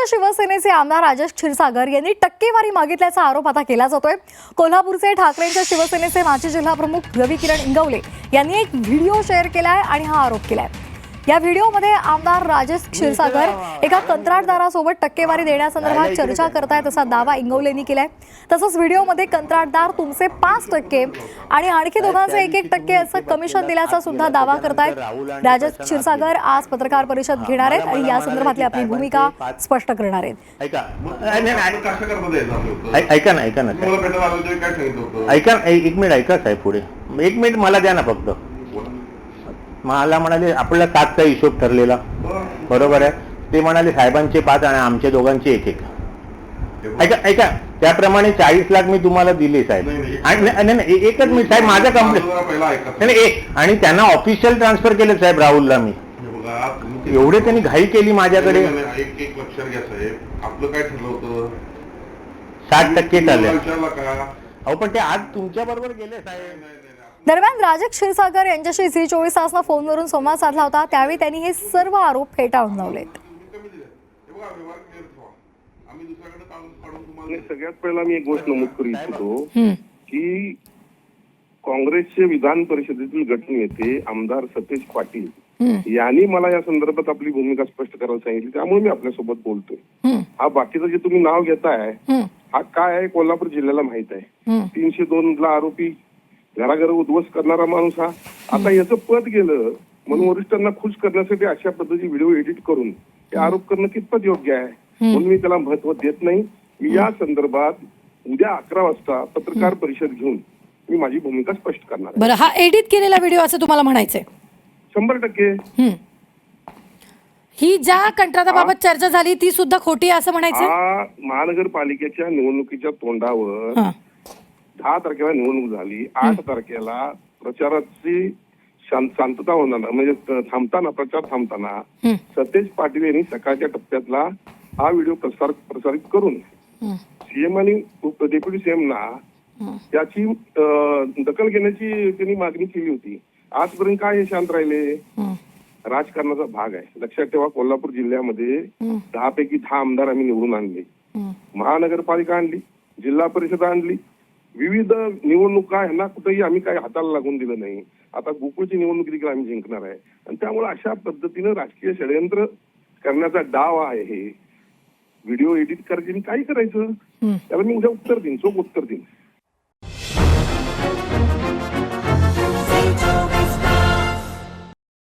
शिवसेनेचे आमदार राजेश क्षीरसागर यांनी टक्केवारी मागितल्याचा आरोप आता केला जातोय। कोल्हापूरचे ठाकरेंच्या शिवसेनेचे माजी जिल्हाप्रमुख रवी किरण इंगवले यांनी एक व्हिडिओ शेअर केलाय आणि हा आरोप केलाय। या व्हिडिओमध्ये आमदार राजेश क्षीरसागर एका कंत्राटदारासोबत टक्केवारी देण्यासंदर्भात चर्चा करतायत असा दावा इंगवलेंनी केलाय। तसंच व्हिडिओमध्ये कंत्राटदार तुमचे 5% आणि आणखी दोघांचे 1% असं कमिशन दिल्याचा सुद्धा दावा करतायत। राजेश क्षीरसागर आज पत्रकार परिषद घेणार आहेत आणि या संदर्भातली आपली भूमिका स्पष्ट करणार आहेत। ऐका एक मिनिट ऐका साहेब, पुढे एक मिनिट मला द्या ना फक्त। मला म्हणाले आपला 7चा हिशोब ठरलेला, बरोबर आहे। ते म्हणाले साहेबांचे 5 आणि आमचे दोघांचे 1-1। ऐका त्याप्रमाणे 40 लाख मी तुम्हाला दिले साहेब। नाही एकच मी साहेब माझा कंप्लेंट नाही आणि त्यांना ऑफिशियल ट्रान्सफर केले साहेब राहुलला मी। एवढे त्यांनी घाई केली माझ्याकडे। एक लक्षात घ्या साहेब, आपलं काय ठरलं होतं 60% आले। अहो पण ते आज तुमच्या बरोबर गेले साहेब। दरम्यान राजेश क्षीरसागर यांच्याशी झी24 तासला फोनवरून संवाद साधला होता, त्यावेळी त्यांनी हे सर्व आरोप फेटाळून लावलेत। सगळ्यात पहिला मी एक गोष्ट नमूद करू इच्छितो की काँग्रेसचे विधान परिषदेतील गटनेते आमदार सतेज पाटील यांनी मला या संदर्भात आपली भूमिका स्पष्ट करायला सांगितली, त्यामुळे मी आपल्यासोबत बोलतोय। हा बाकीचं जे तुम्ही नाव घेताय हा काय आहे कोल्हापूर जिल्ह्याला माहित आहे। 302 ला आरोपी, घराघर उद्ध्वस्त करणारा माणूस हा। आता याचं पद गेलं म्हणून वरिष्ठांना खुश करण्यासाठी अशा पद्धतीचे व्हिडिओ एडिट करून हे आरोप करणं कितपत योग्य आहे, म्हणून मी त्याला महत्व देत नाही। मी या संदर्भात उद्या 11 वाजता पत्रकार परिषद घेऊन मी माझी भूमिका स्पष्ट करणार आहे। बरं, हा एडिट केलेला व्हिडिओ असं तुम्हाला म्हणायचंय? 100%। ही ज्या कंत्राटाबाबत चर्चा झाली ती सुद्धा खोटी असं म्हणायचं? महानगरपालिकेच्या निवडणुकीच्या तोंडावर 10 तारखेला निवडणूक झाली, 8 तारखेला प्रचाराची शांतता होणार म्हणजे थांबताना प्रचार थांबताना सतेज पाटील यांनी सकाळच्या टप्प्यातला हा व्हिडिओ प्रसारित करून सीएम आणि डेप्युटी सीएम ना त्याची दखल घेण्याची त्यांनी मागणी केली होती। आजपर्यंत काय हे शांत राहिले? राजकारणाचा भाग आहे, लक्षात ठेवा। कोल्हापूर जिल्ह्यामध्ये 10 पैकी 10 आमदार आम्ही निवडून आणले, महानगरपालिका आणली, जिल्हा परिषद आणली, विविध निवडणुका ह्यांना कुठेही आम्ही काही हाताला लागून दिलं नाही। आता गोकुळची निवडणूक देखील आम्ही जिंकणार आहे आणि त्यामुळे अशा पद्धतीनं राजकीय षडयंत्र करण्याचा डाव आहे। हे व्हिडिओ एडिट करायचे आणि काही करायचं त्याला मी उद्या उत्तर देईन, चोख उत्तर देईन।